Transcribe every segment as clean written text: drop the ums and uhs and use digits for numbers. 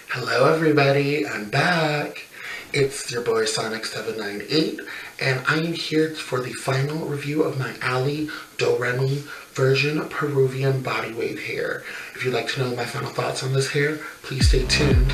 Hello everybody, I'm back. It's your boy Sonic798 and I am here for the final review of my Alidoremi Virgin Peruvian bodywave hair. If you'd like to know my final thoughts on this hair, please stay tuned.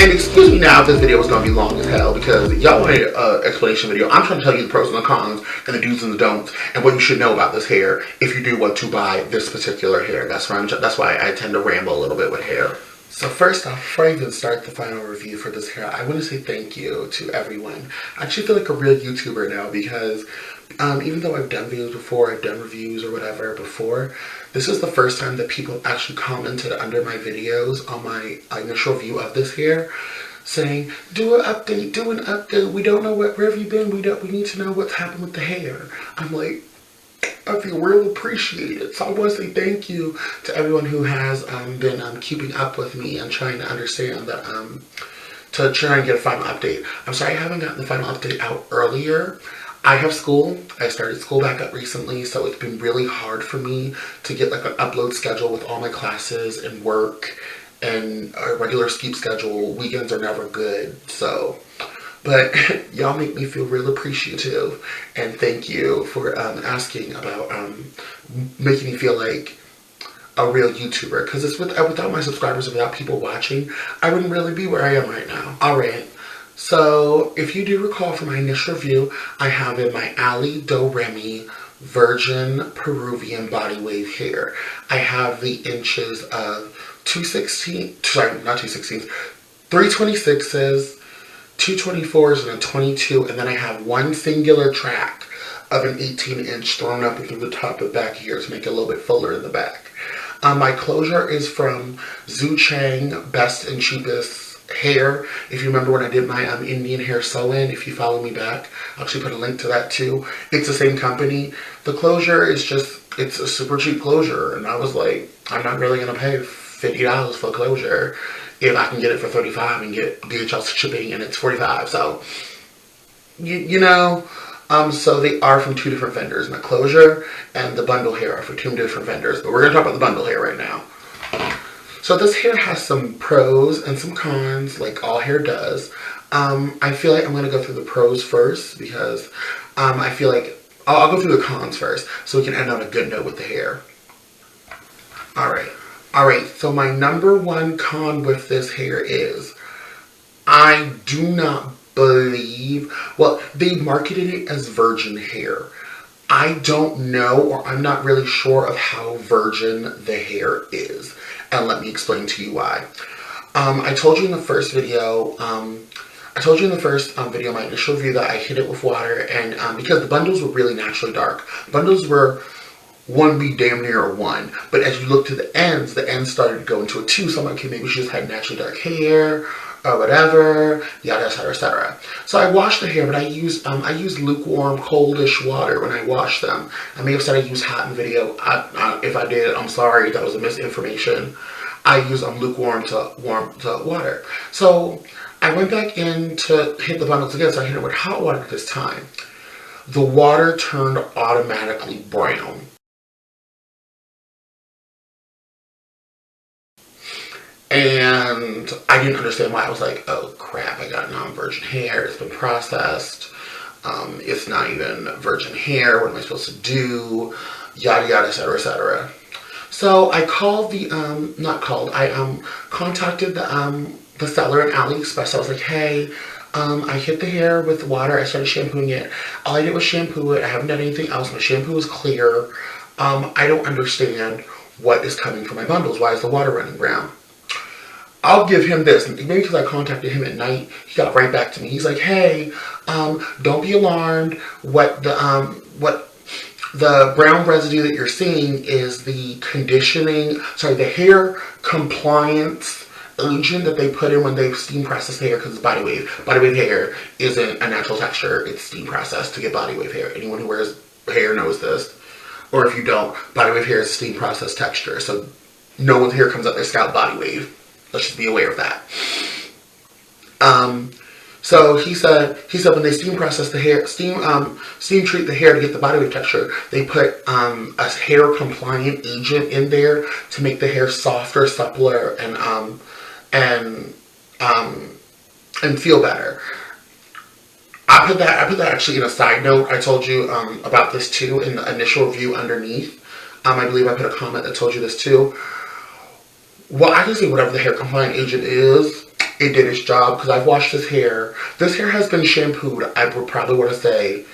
And excuse me now if this video is going to be long as hell, because y'all wanted an explanation video. I'm trying to tell you the pros and the cons and the do's and the don'ts and what you should know about this hair if you do want to buy this particular hair. That's why I tend to ramble a little bit with hair. So first off, before I even start the final review for this hair, I want to say thank you to everyone. I actually feel like a real YouTuber now because even though I've done videos before, I've done reviews or whatever before, this is the first time that people actually commented under my videos on my initial view of this hair, saying, do an update, we don't know where have you been, we need to know what's happened with the hair. I'm like, I feel real appreciated. So I want to say thank you to everyone who has been keeping up with me and trying to understand that, to try and get a final update. I'm sorry I haven't gotten the final update out earlier. I have school. I started school back up recently, so it's been really hard for me to get like an upload schedule with all my classes and work and a regular sleep schedule. Weekends are never good, so. But y'all make me feel real appreciative, and thank you for asking about making me feel like a real YouTuber, because it's without my subscribers and without people watching, I wouldn't really be where I am right now. Alright. So, if you do recall from my initial review, I have in my Alidoremi Virgin Peruvian body wave hair. I have the inches of 326s, 224s, and a 22, and then I have one singular track of an 18-inch thrown up and through the top and back here to make it a little bit fuller in the back. My closure is from Zhu Chang Best and Cheapest Hair. If you remember when I did my Indian hair sew-in, if you follow me back, I'll actually put a link to that too. It's the same company. The closure is it's a super cheap closure, and I was like, I'm not really going to pay $50 for a closure if I can get it for $35 and get DHL shipping and it's $45. So, you know, so they are from two different vendors. My closure and the bundle hair are from two different vendors, but we're going to talk about the bundle hair right now. So this hair has some pros and some cons, like all hair does. I feel like I'm going to go through the pros first because I feel like I'll go through the cons first so we can end on a good note with the hair. Alright, so my number one con with this hair is I do not believe, well, they marketed it as virgin hair. I don't know, or I'm not really sure of how virgin the hair is. And let me explain to you why. I told you in the first video, my initial review, that I hit it with water, and because the bundles were really naturally dark. Bundles were 1B damn near a 1, but as you look to the ends started to go into a 2, so I'm like, okay, maybe she just had naturally dark hair, or whatever, yada, etc., etc. So I washed the hair, but I used lukewarm, coldish water when I washed them. I may have said I used hot in the video. If I did, I'm sorry, that was a misinformation. I used lukewarm to warm to water. So I went back in to hit the bundles again, so I hit it with hot water this time. The water turned automatically brown. And I didn't understand why. I was like, oh crap, I got non-virgin hair, it's been processed, it's not even virgin hair, what am I supposed to do, yada yada, etc., etc. So I called I contacted the seller in Aliexpress. I was like, hey, I hit the hair with water, I started shampooing it. All I did was shampoo it, I haven't done anything else, my shampoo is clear. I don't understand what is coming from my bundles, why is the water running brown? I'll give him this. Maybe because I contacted him at night, he got right back to me. He's like, hey, don't be alarmed. What the brown residue that you're seeing is the the hair compliance agent that they put in when they steam process hair, because it's body wave. Body wave hair isn't a natural texture. It's steam processed to get body wave hair. Anyone who wears hair knows this. Or if you don't, body wave hair is steam processed texture. So no one's hair comes up their scalp body wave. Let's just be aware of that. So he said when they steam process the hair, steam treat the hair to get the body wave texture, they put a hair compliant agent in there to make the hair softer, suppler, and feel better. I put that actually in a side note. I told you about this too in the initial review underneath. I believe I put a comment that told you this too. Well, I can say whatever the hair compliant agent is, it did its job, because I've washed this hair. This hair has been shampooed, I would probably want to say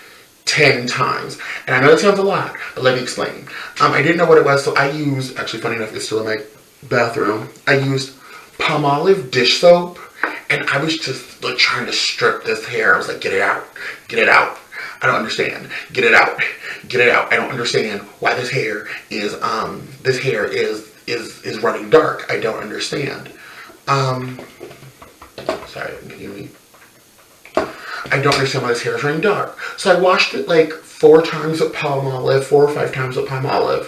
10 times. And I know that sounds a lot, but let me explain. I didn't know what it was, so I used, actually funny enough, it's still in my bathroom. I used Palmolive dish soap, and I was just like trying to strip this hair. I was like, get it out, get it out. I don't understand. Get it out, get it out. I don't understand why this hair is running dark. I don't understand. Sorry, can you hear me? I don't understand why this hair is running dark. So I washed it like 4 times with Palmolive, 4 or 5 times with Palmolive.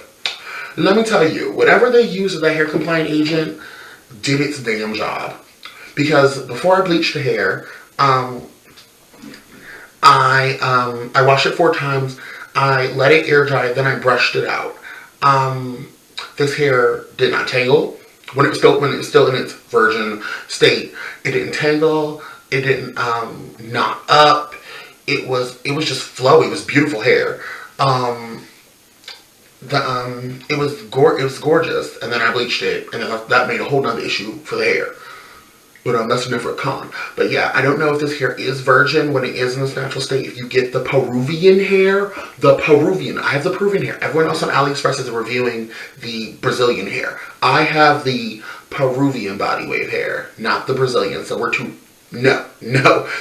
Let me tell you, whatever they used as a hair compliant agent did its damn job. Because before I bleached the hair, I washed it 4 times. I let it air dry, then I brushed it out. This hair did not tangle. When it was still in its virgin state, it didn't tangle. It didn't knot up. It was just flowy. It was beautiful hair. It was gorgeous. And then I bleached it, and that made a whole nother issue for the hair. But that's a different con. But yeah, I don't know if this hair is virgin when it is in its natural state. If you get the Peruvian hair, I have the Peruvian hair. Everyone else on Aliexpress is reviewing the Brazilian hair. I have the Peruvian body wave hair, not the Brazilian. So no.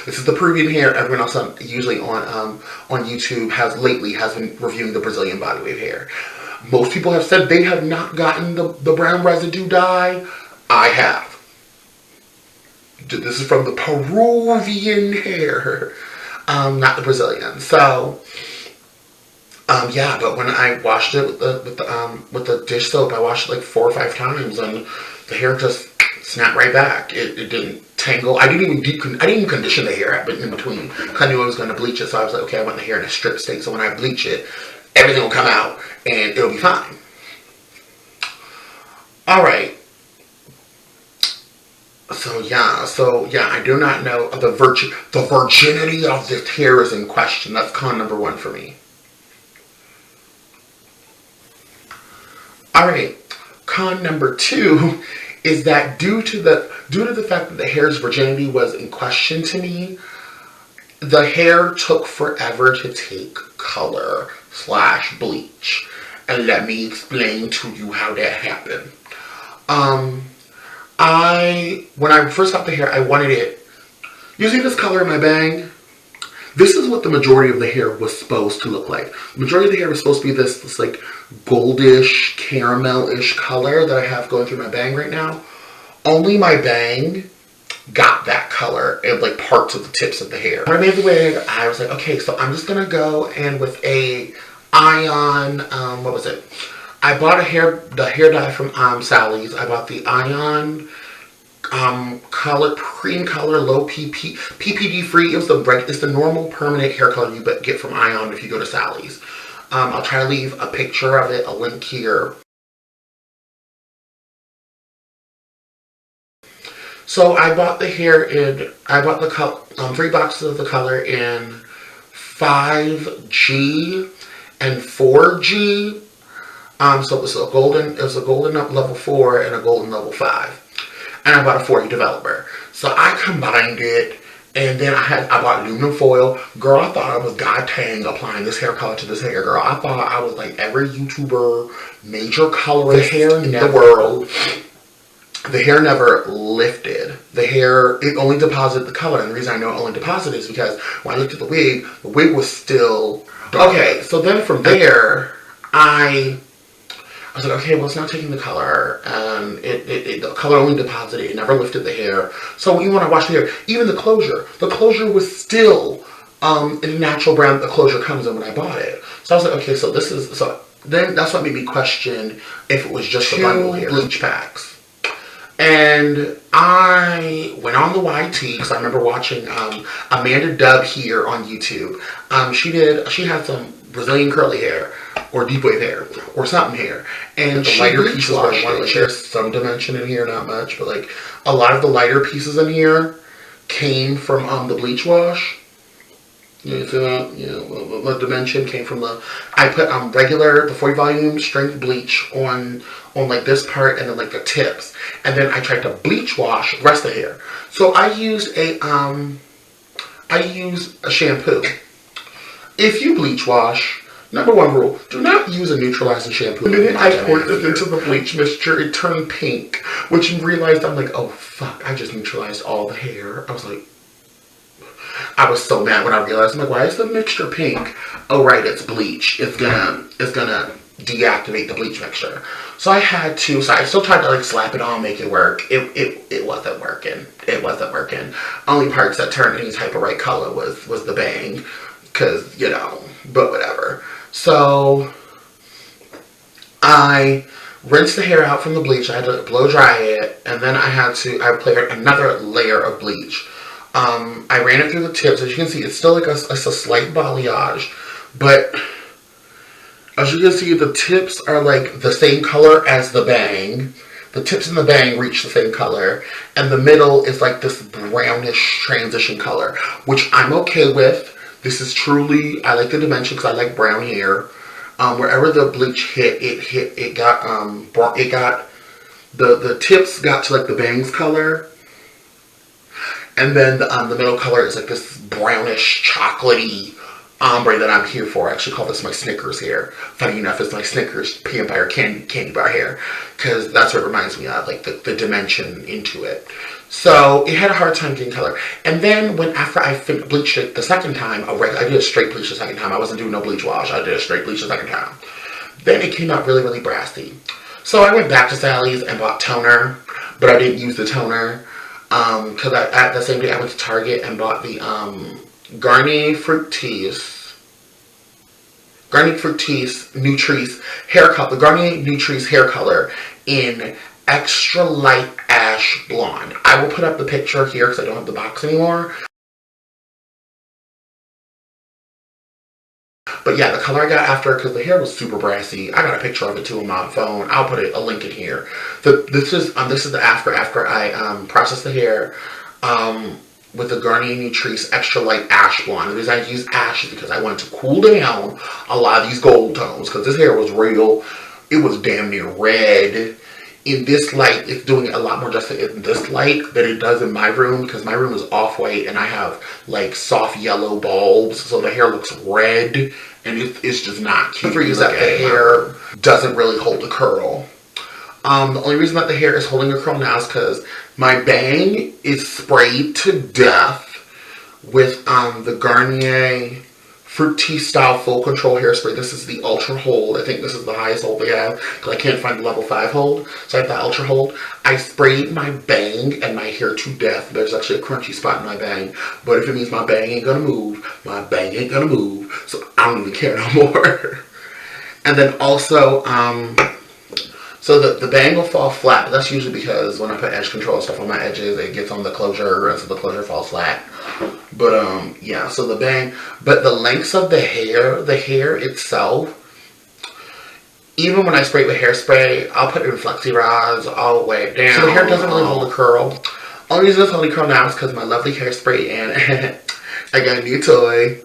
This is the Peruvian hair. Everyone else usually on YouTube has been reviewing the Brazilian body wave hair. Most people have said they have not gotten the brown residue dye. I have. This is from the Peruvian hair, not the Brazilian. So, yeah. But when I washed it with the dish soap, I washed it like 4 or 5 times, and the hair just snapped right back. It didn't tangle. I didn't even condition the hair in between, because I knew I was going to bleach it. So I was like, okay, I want the hair in a strip state. So when I bleach it, everything will come out and it'll be fine. All right. So yeah, I do not know the virginity of this hair is in question. That's con number 1 for me. Alright, con number 2 is that due to the fact that the hair's virginity was in question to me, the hair took forever to take color / bleach. And let me explain to you how that happened. When I first got the hair, I wanted it. You see this color in my bang? This is what the majority of the hair was supposed to look like. The majority of the hair was supposed to be this like goldish, caramel-ish color that I have going through my bang right now. Only my bang got that color and like parts of the tips of the hair. When I made the wig, I was like, okay, so I'm just gonna go and with a Ion, what was it? I bought the hair dye from Sally's. I bought the Ion color, cream color, low PPD free. It's the normal permanent hair color you get from Ion if you go to Sally's. I'll try to leave a picture of it, a link here. So I bought the hair I bought the 3 boxes of the color in 5G and 4G. So it was a golden level 4 and a golden level 5. And I bought a 4E developer. So I combined it, and then I bought aluminum foil. Girl, I thought I was God Tang applying this hair color to this hair, girl. I thought I was like every YouTuber, major colorist in the world. The hair never lifted. It only deposited the color. And the reason I know it only deposited is because when I looked at the wig was still dark. Okay, so then from there, I was like, okay, well, it's not taking the color. The color only deposited. It never lifted the hair. So even when I washed the hair, even the closure was still in the natural brown that the closure comes in when I bought it. So I was like, okay, so then that's what made me question if it was just the bundle hair bleach packs. And I went on the YT because I remember watching Amanda Dubb here on YouTube. She had some Brazilian curly hair or deep wave hair or something hair, and the lighter pieces were like, there's some dimension in here, not much, but like a lot of the lighter pieces in here came from the bleach wash. You see that? The dimension came from I put regular, the 40 volume strength bleach on like this part and then like the tips. And then I tried to bleach wash the rest of the hair. So I used a shampoo. If you bleach wash, number one rule, do not use a neutralizing shampoo. The minute I poured this into the bleach mixture, it turned pink, which I realized, I'm like, oh fuck, I just neutralized all the hair. I was like, I was so mad when I realized, I'm like, why is the mixture pink? Oh right, it's bleach. It's gonna deactivate the bleach mixture. So I still tried to like slap it on, make it work. It wasn't working. It wasn't working. Only parts that turned any type of right color was the bang. Cause, but whatever. So I rinsed the hair out from the bleach. I had to blow dry it, and then I applied another layer of bleach. I ran it through the tips. As you can see, it's still like a slight balayage, but as you can see, the tips are like the same color as the bang. The tips and the bang reach the same color, and the middle is like this brownish transition color, which I'm okay with. This is truly, I like the dimension because I like brown hair. Wherever the bleach hit, it got the tips got to like the bangs color. And then the middle color is like this brownish, chocolatey ombre that I'm here for. I actually call this my Snickers hair. Funny enough, it's my Snickers peanut butter candy bar hair. Because that's what it reminds me of, like the dimension into it. So it had a hard time getting color. And then after I bleached it the second time, I did a straight bleach the second time. I wasn't doing no bleach wash. I did a straight bleach the second time. Then it came out really, really brassy. So I went back to Sally's and bought toner. But I didn't use the toner. Because at the same day I went to Target and bought the Garnier Fructis Nutrice hair color, the Garnier Nutrice hair color in extra light ash blonde. I will put up the picture here because I don't have the box anymore. But yeah, the color I got after, because the hair was super brassy. I got a picture of it too on my phone. I'll put a link in here. This is the after I processed the hair with the Garnier Nutrice Extra Light Ash Blonde. The reason I use ash is because I wanted to cool down a lot of these gold tones, because this hair was real. It was damn near red. In this light, it's doing a lot more justice in this light than it does in my room, because my room is off-white and I have like soft yellow bulbs, so the hair looks red and it's just not cute. The reason that the hair doesn't really hold a curl. The only reason that the hair is holding a curl now is because my bang is sprayed to death with the Garnier Fructis Style Full Control Hairspray. This is the Ultra Hold. I think this is the highest hold they have because I can't find the level 5 hold. So I have the Ultra Hold. I sprayed my bang and my hair to death. There's actually a crunchy spot in my bang. But if it means my bang ain't gonna move, my bang ain't gonna move. So I don't even care no more. And then also, so the bang will fall flat. But that's usually because when I put edge control and stuff on my edges, it gets on the closure and so the closure falls flat. But yeah, so the bang, but the lengths of the hair itself, even when I spray it with hairspray, I'll put it in flexi rods, I'll weigh it down. So the hair doesn't really hold a curl. Only reason it's holding curl now is because my lovely hairspray and I got a new toy.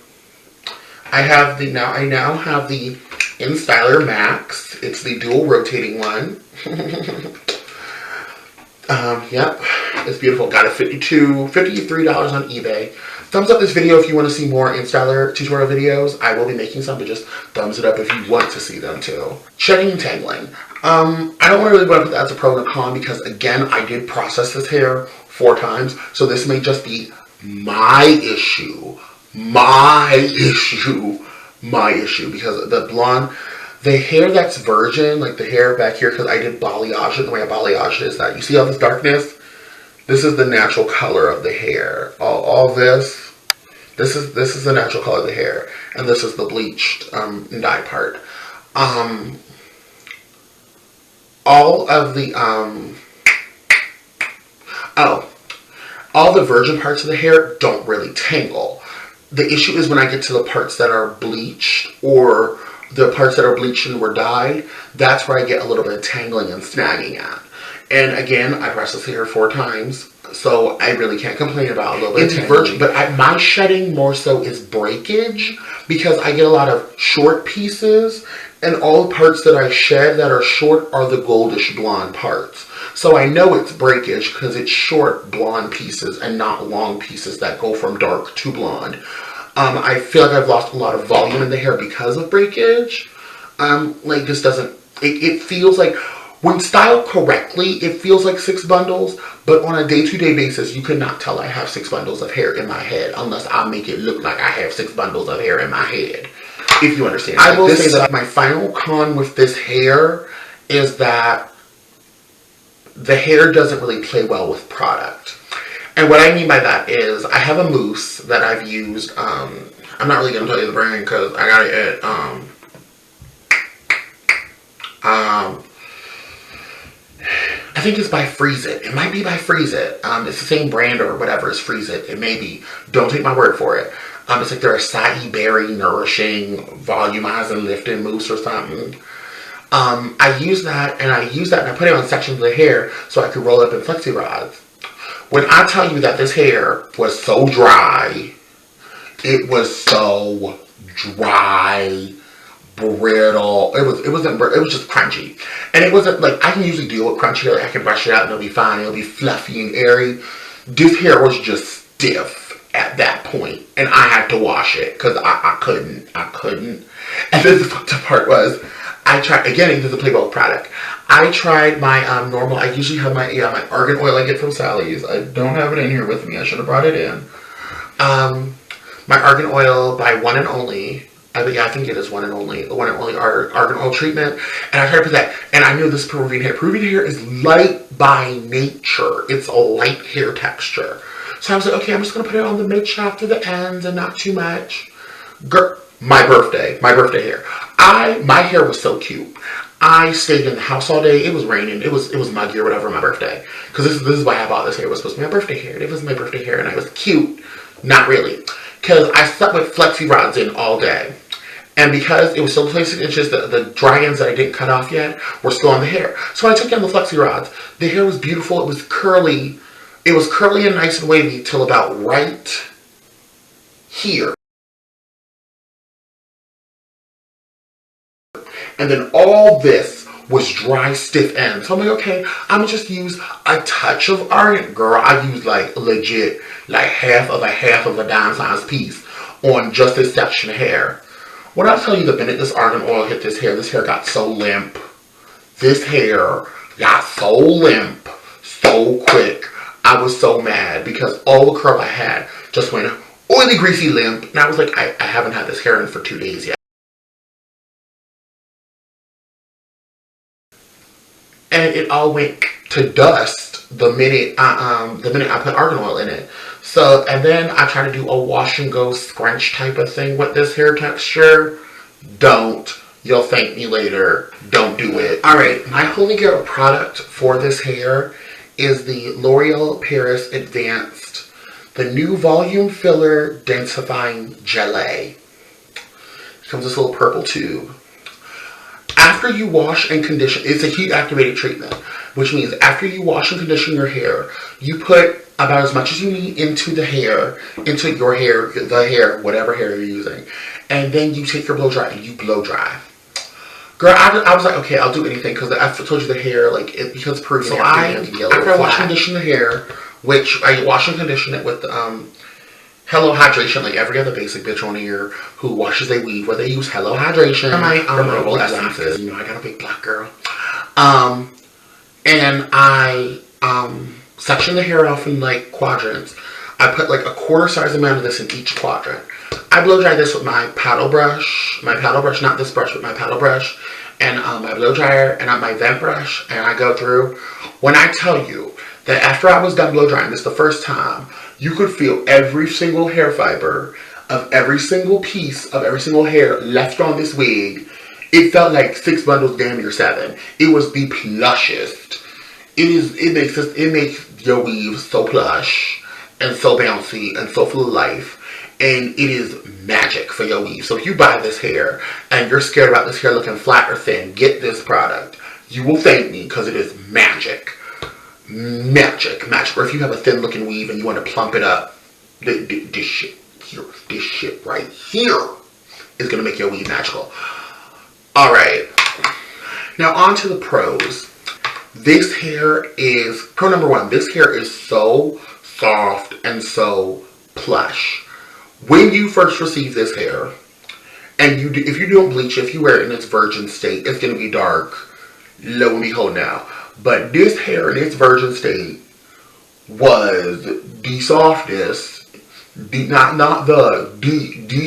I now have the InStyler Max. It's the dual rotating one. Yep, it's beautiful. Got it $53 on eBay. Thumbs up this video if you want to see more InStyler tutorial videos. I will be making some, but just thumbs it up if you want to see them too. Shedding and tangling. I don't really want to put that as a pro and a con because again, I did process this hair 4 times, so this may just be my issue because the blonde. The hair that's virgin, like the hair back here, because I did balayage it, the way I balayaged it is that, you see all this darkness? This is the natural color of the hair. All this is the natural color of the hair. And this is the bleached dye part. All of the, Oh, all the virgin parts of the hair don't really tangle. The issue is when I get to the parts that are bleached or the parts that are bleached and were dyed, that's where I get a little bit of tangling and snagging at. And again, I brush this hair 4 times, so I really can't complain about a little bit of tangling. But my shedding more so is breakage, because I get a lot of short pieces, and all the parts that I shed that are short are the goldish blonde parts. So I know it's breakage because it's short blonde pieces and not long pieces that go from dark to blonde. I feel like I've lost a lot of volume in the hair because of breakage. Like this doesn't, it feels like, when styled correctly, it feels like 6 bundles, but on a day-to-day basis, you cannot tell I have 6 bundles of hair in my head unless I make it look like I have 6 bundles of hair in my head, if you understand. I will say that my final con with this hair is that the hair doesn't really play well with product. And what I mean by that is I have a mousse that I've used. I'm not really going to tell you the brand because I got it at I think it's by Freeze It. It might be by Freeze It. It's the same brand or whatever as Freeze It. It may be. Don't take my word for it. It's like their acai berry nourishing volumizing lifting mousse or something. I use that and I put it on sections of the hair so I could roll up in flexi rods. When I tell you that this hair was so dry, it was so dry, brittle. It was just crunchy. And it wasn't like, I can usually deal with crunchy hair. I can brush it out and it'll be fine. It'll be fluffy and airy. This hair was just stiff at that point. And I had to wash it because I couldn't. And then the fucked up part was, I tried, again, it doesn't play well with product. I tried my normal, I usually have my argan oil I get from Sally's. I don't have it in here with me. I should have brought it in. My argan oil by One and Only. I think it is One and Only. The One and Only argan oil treatment. And I tried to put that. And I knew this Peruvian hair. Peruvian hair is light by nature. It's a light hair texture. So I was like, okay, I'm just going to put it on the mid-shaft to the ends and not too much. Girl, my birthday hair. My hair was so cute. I stayed in the house all day. It was raining. It was muggy or whatever on my birthday. Because this is why I bought this hair. It was supposed to be my birthday hair. It was my birthday hair and I was cute. Not really. Because I slept with flexi rods in all day. And because it was still 26 inches, the dry ends that I didn't cut off yet were still on the hair. So when I took down the flexi rods, the hair was beautiful. It was curly. It was curly and nice and wavy till about right here. And then all this was dry, stiff ends. So I'm like, okay, I'm going to just use a touch of argan. Girl, I used like legit, like half of a dime size piece on just this section of hair. When I tell you the minute this argan oil hit this hair got so limp. This hair got so limp so quick. I was so mad because all the curl I had just went oily, greasy, limp. And I was like, I haven't had this hair in for 2 days yet. And it all went to dust the minute I put argan oil in it. So, and then I try to do a wash and go scrunch type of thing with this hair texture. Don't. You'll thank me later. Don't do it. Alright, my holy grail product for this hair is the L'Oreal Paris Advanced, the new volume filler densifying gelée. It comes this little purple tube. After you wash and condition, it's a heat activated treatment, which means after you wash and condition your hair, you put about as much as you need into the hair, whatever hair you're using, and then you take your blow dry and you blow dry. Girl, I was like, okay, I'll do anything because I told you the hair, like, because Peruvian hair, after I wash and condition the hair, which I wash and condition it with Hello Hydration, like every other basic bitch on here who washes their weave, where they use Hello Hydration. My herbal essences. You know, I got a big black girl. And I section the hair off in like quadrants. I put like a quarter size amount of this in each quadrant. I blow dry this with my paddle brush. My paddle brush, not this brush, but my paddle brush. And my blow dryer and my vent brush. And I go through. When I tell you that after I was done blow drying this the first time, you could feel every single hair fiber of every single piece of every single hair left on this wig. It felt like 6 bundles, damn near 7. It was the plushest. it makes your weave so plush and so bouncy and so full of life. And it is magic for your weave. So if you buy this hair and you're scared about this hair looking flat or thin, get this product. You will thank me because it is magic. Magic. Or if you have a thin looking weave and you want to plump it up, this shit right here is going to make your weave magical. Alright. Now on to the pros. This hair is, pro number one, this hair is so soft and so plush. When you first receive this hair, and if you don't bleach it, if you wear it in its virgin state, it's going to be dark. Lo and behold now. But this hair in its virgin state was the softest, the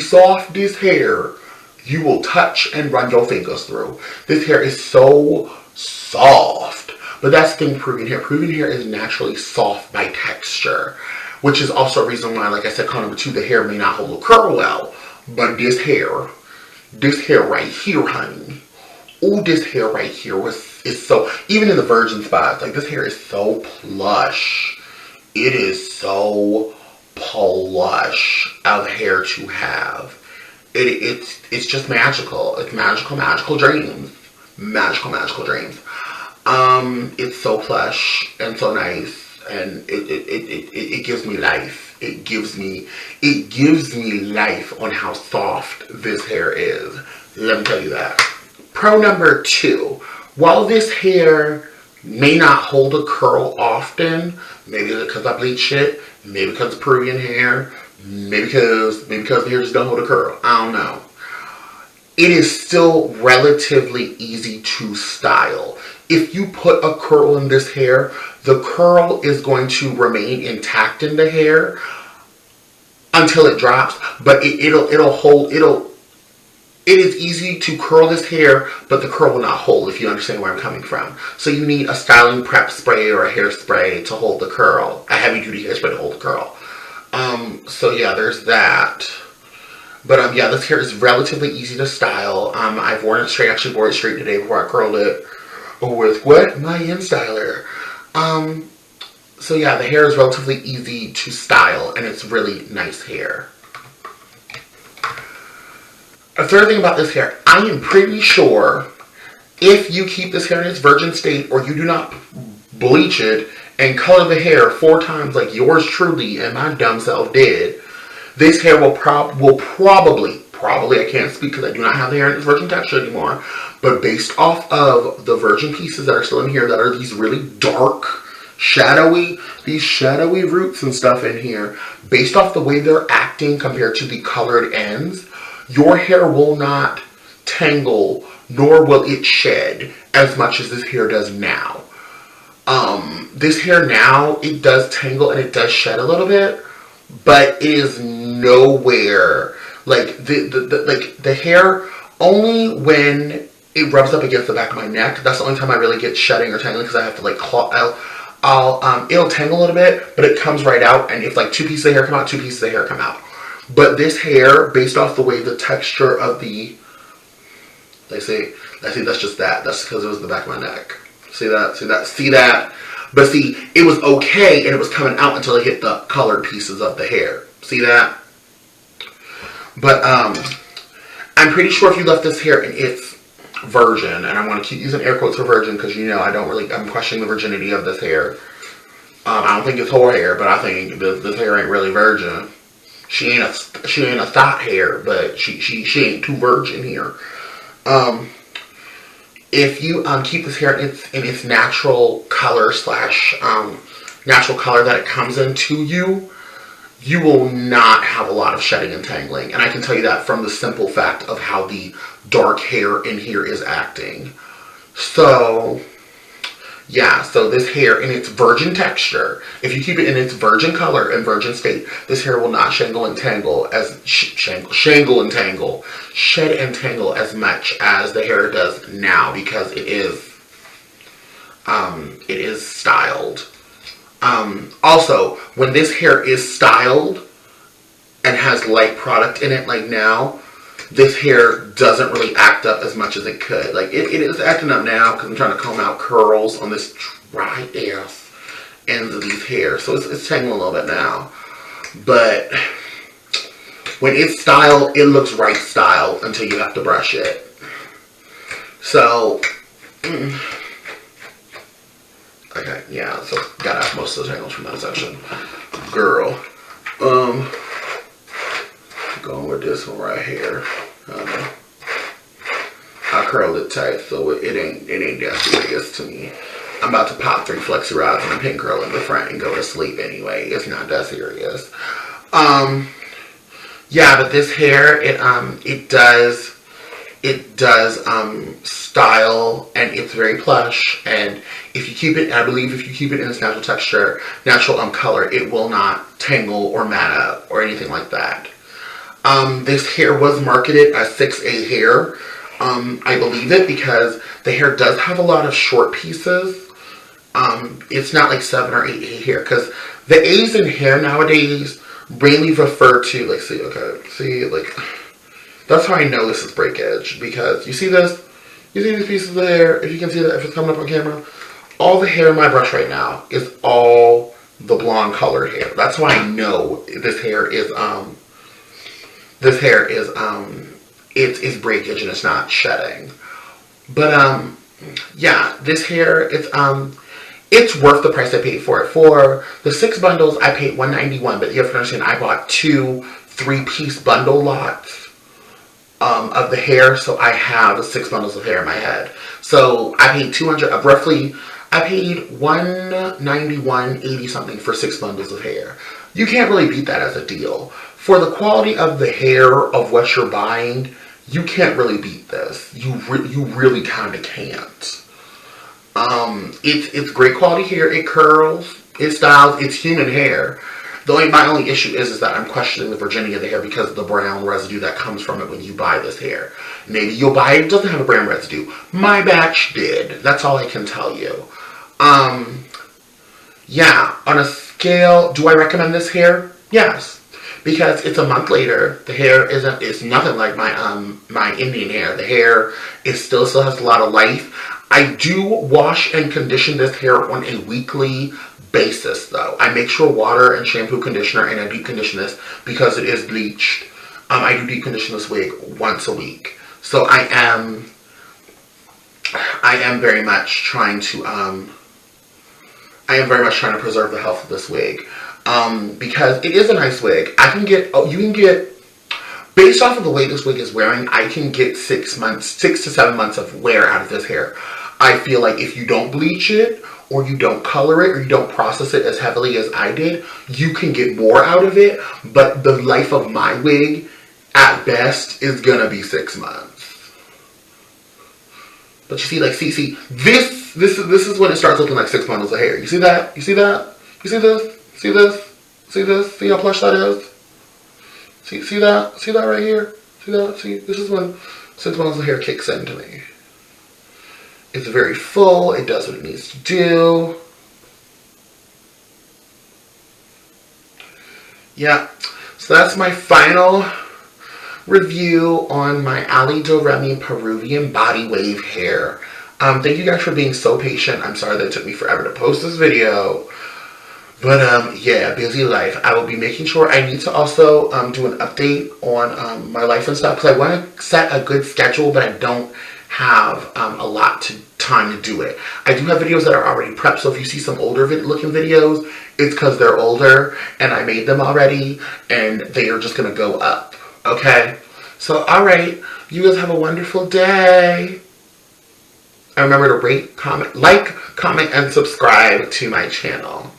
softest hair you will touch and run your fingers through. This hair is so soft. But that's the thing with Peruvian hair. Peruvian hair is naturally soft by texture. Which is also a reason why, like I said, call number two, the hair may not hold a curl well. But this hair right here, honey. Oh, this hair right here is so, even in the virgin spots, like this hair is so plush. It is so plush of hair to have. It's just magical. It's magical dreams. Magical dreams. It's so plush and so nice. And it gives me life. It gives me life on how soft this hair is. Let me tell you that. Pro number two. While this hair may not hold a curl often, maybe because I bleach it, maybe because it's Peruvian hair, maybe because the hair just don't hold a curl. I don't know. It is still relatively easy to style. If you put a curl in this hair, the curl is going to remain intact in the hair until it drops, but it is easy to curl this hair, but the curl will not hold, if you understand where I'm coming from. So you need a styling prep spray or a hairspray to hold the curl, a heavy duty hairspray to hold the curl. So yeah, there's that. But yeah, this hair is relatively easy to style. I've worn it straight, actually wore it straight today before I curled it with what? My InStyler. So yeah, the hair is relatively easy to style and it's really nice hair. A third thing about this hair, I am pretty sure if you keep this hair in its virgin state or you do not bleach it and color the hair 4 times like yours truly and my dumb self did, this hair will probably, I can't speak because I do not have the hair in its virgin texture anymore, but based off of the virgin pieces that are still in here that are these really dark, shadowy roots and stuff in here, based off the way they're acting compared to the colored ends, your hair will not tangle, nor will it shed as much as this hair does now. This hair now, it does tangle and it does shed a little bit, but it is nowhere like the hair only when it rubs up against the back of my neck. That's the only time I really get shedding or tangling because I have to like claw. It'll tangle a little bit, but it comes right out. And if like 2 pieces of hair come out, 2 pieces of hair come out. But this hair, based off the way the texture of the, let's see, that's just that. That's because it was the back of my neck. See that. But see, it was okay and it was coming out until it hit the colored pieces of the hair. See that? But I'm pretty sure if you left this hair in its virgin, and I want to keep using air quotes for virgin because you know I'm questioning the virginity of this hair. I don't think it's whole hair, but I think this hair ain't really virgin. She ain't a thought hair, but she ain't too virgin here. If you keep this hair in its natural color natural color that it comes into you will not have a lot of shedding and tangling. And I can tell you that from the simple fact of how the dark hair in here is acting. So, yeah, so this hair in its virgin texture, if you keep it in its virgin color and virgin state, this hair will not shed and tangle as much as the hair does now because it is styled. Also, when this hair is styled and has light product in it like now, this hair doesn't really act up as much as it could. Like, it is acting up now because I'm trying to comb out curls on this dry ass ends of these hairs. So it's tangling a little bit now. But when it's styled, it looks right styled until you have to brush it. So, okay, yeah, so got out most of the tangles from that section. Girl. Going with this one right here. I curled it tight, so it ain't that serious to me. I'm about to pop 3 flexi rods and a pin curl in the front and go to sleep anyway. It's not that serious. Yeah, but this hair, it does style, and it's very plush, and if you keep it, I believe if you keep it in its natural texture, natural color, it will not tangle or mat up or anything like that. This hair was marketed as 6A hair. I believe it because the hair does have a lot of short pieces. It's not like 7 or 8A hair, because the A's in hair nowadays mainly refer to, like, that's how I know this is breakage, because you see this? You see these pieces of hair? If you can see that, if it's coming up on camera, all the hair in my brush right now is all the blonde colored hair. That's how I know this hair is it's breakage and it's not shedding. But yeah, this hair, it's worth the price I paid for it. For the 6 bundles, I paid $191, but you have to understand, I bought 2 3-piece bundle lots of the hair, so I have 6 bundles of hair in my head. So I paid I paid $191.80 something for 6 bundles of hair. You can't really beat that as a deal. For the quality of the hair of what you're buying, you can't really beat this. You really kind of can't. It's great quality hair. It curls, it styles, it's human hair. My only issue is that I'm questioning the virginity of the hair because of the brown residue that comes from it when you buy this hair. Maybe you'll buy it doesn't have a brown residue. My batch did. That's all I can tell you. Yeah, on a scale, do I recommend this hair? Yes. Because it's a month later, the hair it's nothing like my Indian hair. The hair still has a lot of life. I do wash and condition this hair on a weekly basis, though. I make sure water and shampoo, conditioner, and I deep condition this because it is bleached. I do deep condition this wig once a week. So I am very much trying to preserve the health of this wig. Because it is a nice wig. You can get, based off of the way this wig is wearing, I can get 6 to 7 months of wear out of this hair. I feel like if you don't bleach it, or you don't color it, or you don't process it as heavily as I did, you can get more out of it, but the life of my wig, at best, is gonna be 6 months. But you see, like, see, this is when it starts looking like 6 bundles of hair. You see that? You see that? You see this? See this? See this? See how plush that is? See that? See that right here? See that? See, this is when 6 bundles of hair kicks into me. It's very full. It does what it needs to do. Yeah. So that's my final review on my Alidoremi Peruvian body wave hair. Thank you guys for being so patient. I'm sorry that it took me forever to post this video. But, yeah, busy life. I will be making sure. I need to also do an update on my life and stuff, because I want to set a good schedule, but I don't have a lot of time to do it. I do have videos that are already prepped, so if you see some older looking videos, it's because they're older, and I made them already, and they are just going to go up, okay? So, alright, you guys have a wonderful day. And remember to rate, comment, and subscribe to my channel.